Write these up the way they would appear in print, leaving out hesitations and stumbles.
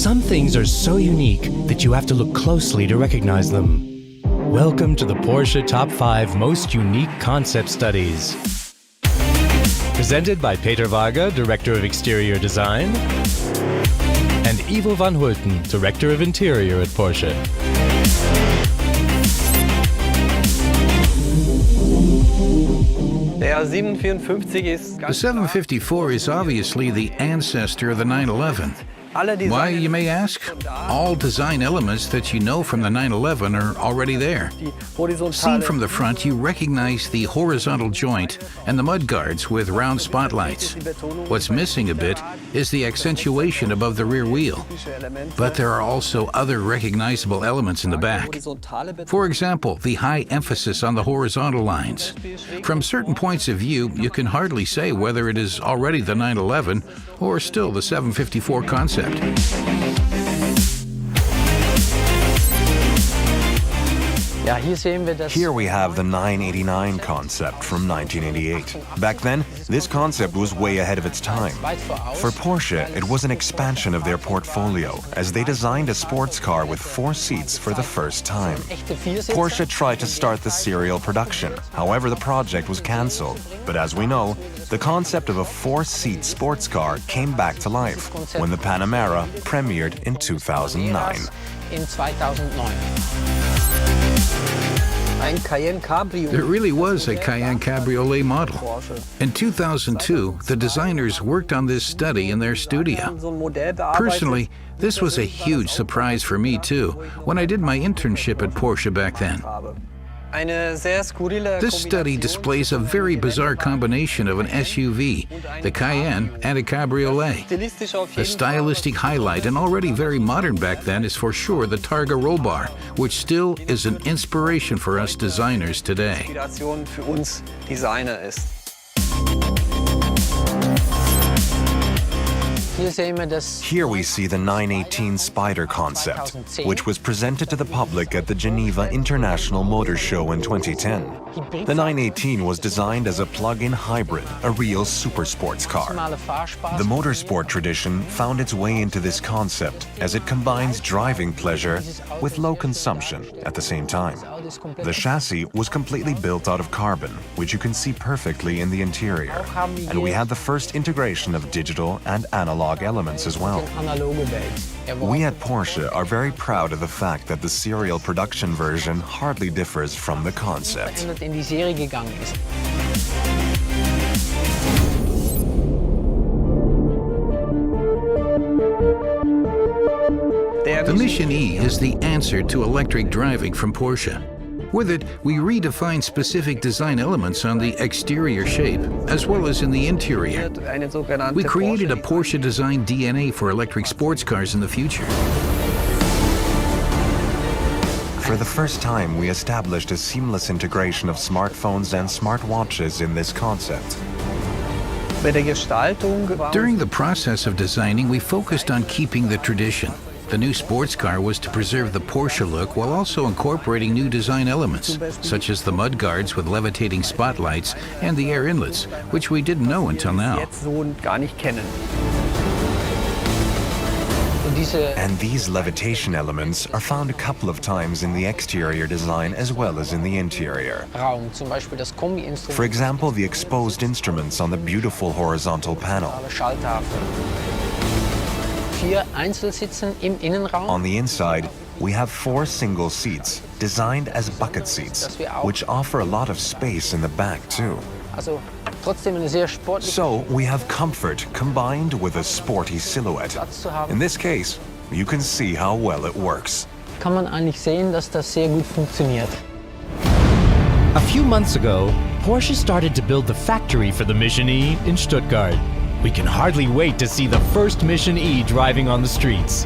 Some things are so unique that you have to look closely to recognize them. Welcome to the Porsche Top 5 Most Unique Concept Studies. Presented by Peter Varga, Director of Exterior Design, and Ivo van Hulten, Director of Interior at Porsche. The 754 is obviously the ancestor of the 911. Why, you may ask? All design elements that you know from the 911 are already there. Seen from the front, you recognize the horizontal joint and the mudguards with round spotlights. What's missing a bit is the accentuation above the rear wheel. But there are also other recognizable elements in the back. For example, the high emphasis on the horizontal lines. From certain points of view, you can hardly say whether it is already the 911 or still the 754 concept. Here we have the 989 concept from 1988. Back then, this concept was way ahead of its time. For Porsche, it was an expansion of their portfolio, as they designed a sports car with 4 seats for the first time. Porsche tried to start the serial production, however the project was cancelled. But as we know, the concept of a 4-seat sports car came back to life when the Panamera premiered in 2009. There really was a Cayenne Cabriolet model. In 2002, the designers worked on this study in their studio. Personally, this was a huge surprise for me too, when I did my internship at Porsche back then. This study displays a very bizarre combination of an SUV, the Cayenne, and a Cabriolet. The stylistic highlight, and already very modern back then, is for sure the Targa roll bar, which still is an inspiration for us designers today. Here we see the 918 Spider concept, which was presented to the public at the Geneva International Motor Show in 2010. The 918 was designed as a plug-in hybrid, a real super sports car. The motorsport tradition found its way into this concept as it combines driving pleasure with low consumption at the same time. The chassis was completely built out of carbon, which you can see perfectly in the interior. And we had the first integration of digital and analog elements as well. We at Porsche are very proud of the fact that the serial production version hardly differs from the concept. The Mission E is the answer to electric driving from Porsche. With it, we redefine specific design elements on the exterior shape, as well as in the interior. We created a Porsche-designed DNA for electric sports cars in the future. For the first time, we established a seamless integration of smartphones and smartwatches in this concept. During the process of designing, we focused on keeping the tradition. The new sports car was to preserve the Porsche look while also incorporating new design elements, such as the mudguards with levitating spotlights and the air inlets, which we didn't know until now. And these levitation elements are found a couple of times in the exterior design as well as in the interior. For example, the exposed instruments on the beautiful horizontal panel. On the inside, we have 4 single seats, designed as bucket seats, which offer a lot of space in the back too. So we have comfort combined with a sporty silhouette. In this case, you can see how well it works. A few months ago, Porsche started to build the factory for the Mission E in Stuttgart. We can hardly wait to see the first Mission E driving on the streets.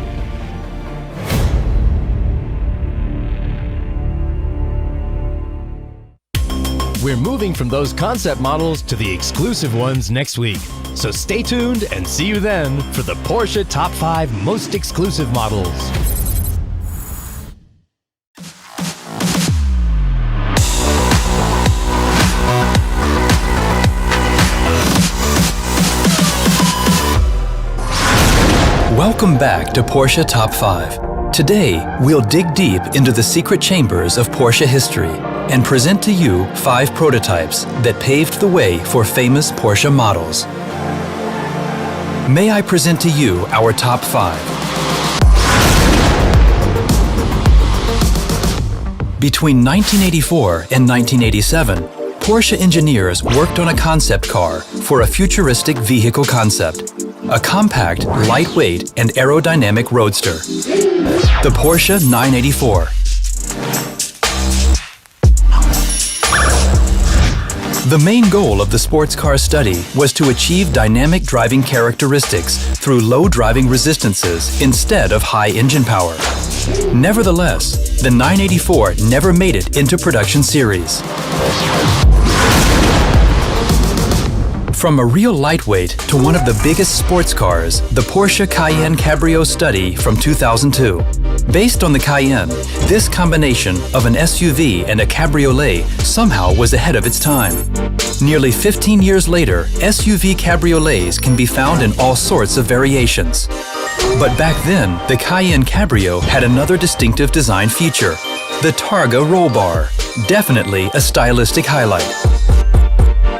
We're moving from those concept models to the exclusive ones next week. So stay tuned and see you then for the Porsche Top 5 Most Exclusive Models. Welcome back to Porsche Top 5. Today, we'll dig deep into the secret chambers of Porsche history and present to you 5 prototypes that paved the way for famous Porsche models. May I present to you our top 5. Between 1984 and 1987, Porsche engineers worked on a concept car for a futuristic vehicle concept, a compact, lightweight, and aerodynamic roadster, the Porsche 984. The main goal of the sports car study was to achieve dynamic driving characteristics through low driving resistances instead of high engine power. Nevertheless, the 984 never made it into production series. From a real lightweight to one of the biggest sports cars, the Porsche Cayenne Cabriolet study from 2002. Based on the Cayenne, this combination of an SUV and a cabriolet somehow was ahead of its time. Nearly 15 years later, SUV cabriolets can be found in all sorts of variations. But back then, the Cayenne Cabriolet had another distinctive design feature, the Targa roll bar, definitely a stylistic highlight.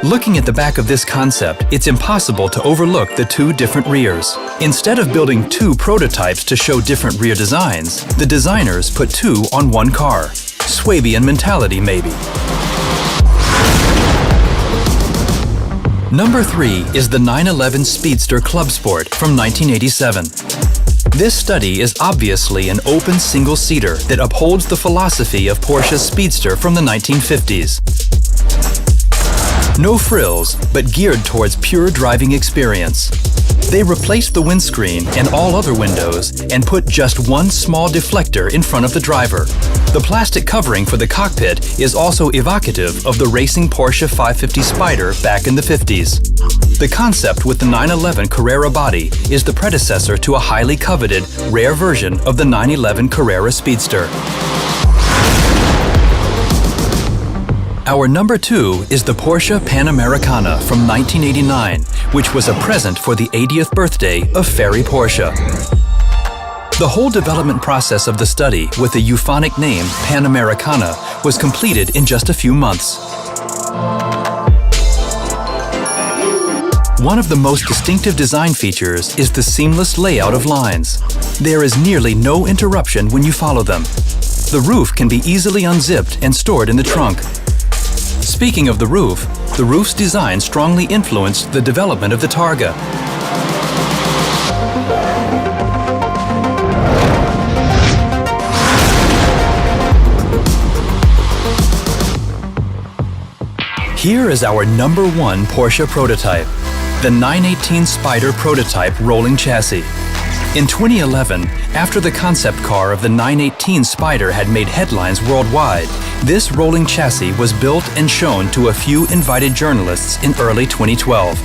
Looking at the back of this concept, it's impossible to overlook the 2 different rears. Instead of building 2 prototypes to show different rear designs, the designers put 2 on one car. Swabian mentality, maybe. Number 3 is the 911 Speedster Club Sport from 1987. This study is obviously an open single-seater that upholds the philosophy of Porsche's Speedster from the 1950s. No frills, but geared towards pure driving experience. They replaced the windscreen and all other windows and put just one small deflector in front of the driver. The plastic covering for the cockpit is also evocative of the racing Porsche 550 Spyder back in the 50s. The concept with the 911 Carrera body is the predecessor to a highly coveted, rare version of the 911 Carrera Speedster. Our number 2 is the Porsche Panamericana from 1989, which was a present for the 80th birthday of Ferry Porsche. The whole development process of the study, with the euphonic name Panamericana, was completed in just a few months. One of the most distinctive design features is the seamless layout of lines. There is nearly no interruption when you follow them. The roof can be easily unzipped and stored in the trunk. Speaking of the roof's design strongly influenced the development of the Targa. Here is our number 1 Porsche prototype, the 918 Spyder prototype rolling chassis. In 2011, after the concept car of the 918 Spyder had made headlines worldwide, this rolling chassis was built and shown to a few invited journalists in early 2012.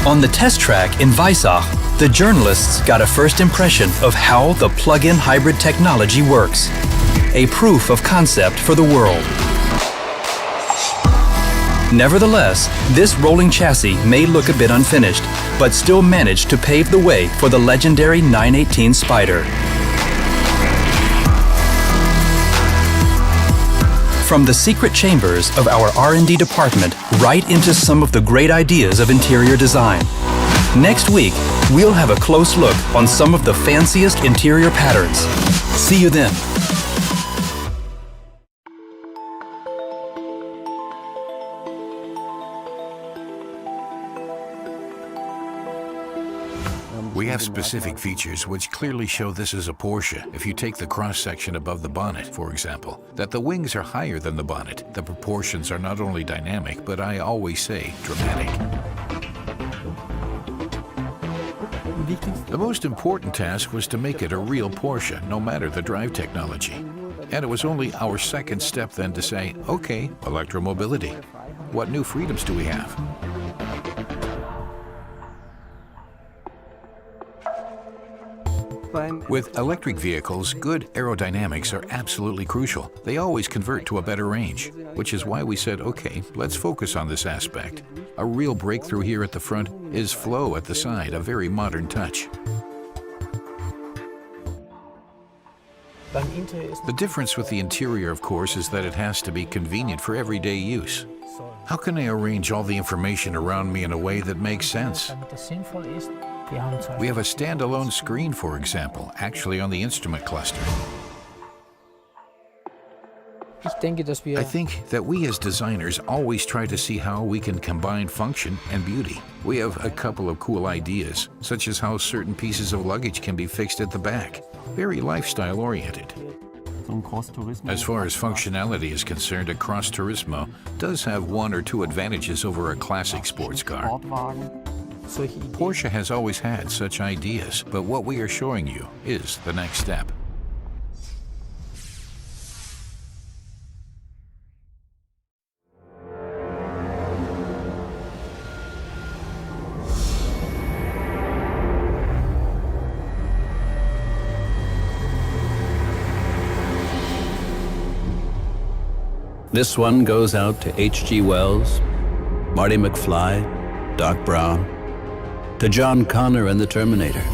On the test track in Weissach, the journalists got a first impression of how the plug-in hybrid technology works, a proof of concept for the world. Nevertheless, this rolling chassis may look a bit unfinished, but still managed to pave the way for the legendary 918 Spyder. From the secret chambers of our R&D department right into some of the great ideas of interior design. Next week, we'll have a close look on some of the fanciest interior patterns. See you then. We have specific features which clearly show this is a Porsche. If you take the cross-section above the bonnet, for example, that the wings are higher than the bonnet. The proportions are not only dynamic, but I always say dramatic. The most important task was to make it a real Porsche, no matter the drive technology. And it was only our second step then to say, okay, electromobility. What new freedoms do we have? With electric vehicles, good aerodynamics are absolutely crucial. They always convert to a better range, which is why we said, okay, let's focus on this aspect. A real breakthrough here at the front is flow at the side, a very modern touch. The difference with the interior, of course, is that it has to be convenient for everyday use. How can I arrange all the information around me in a way that makes sense? We have a standalone screen, for example, actually on the instrument cluster. I think that we as designers always try to see how we can combine function and beauty. We have a couple of cool ideas, such as how certain pieces of luggage can be fixed at the back. Very lifestyle-oriented. As far as functionality is concerned, a Cross Turismo does have one or two advantages over a classic sports car. Porsche has always had such ideas, but what we are showing you is the next step. This one goes out to H.G. Wells, Marty McFly, Doc Brown, to John Connor and the Terminator,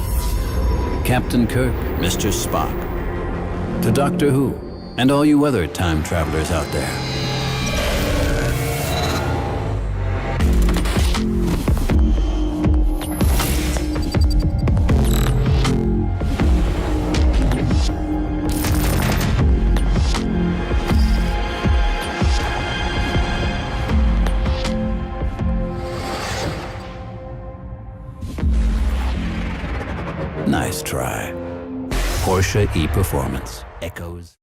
Captain Kirk, Mr. Spock, to Doctor Who, and all you other time travelers out there. Nice try. Porsche E-Performance. Echoes.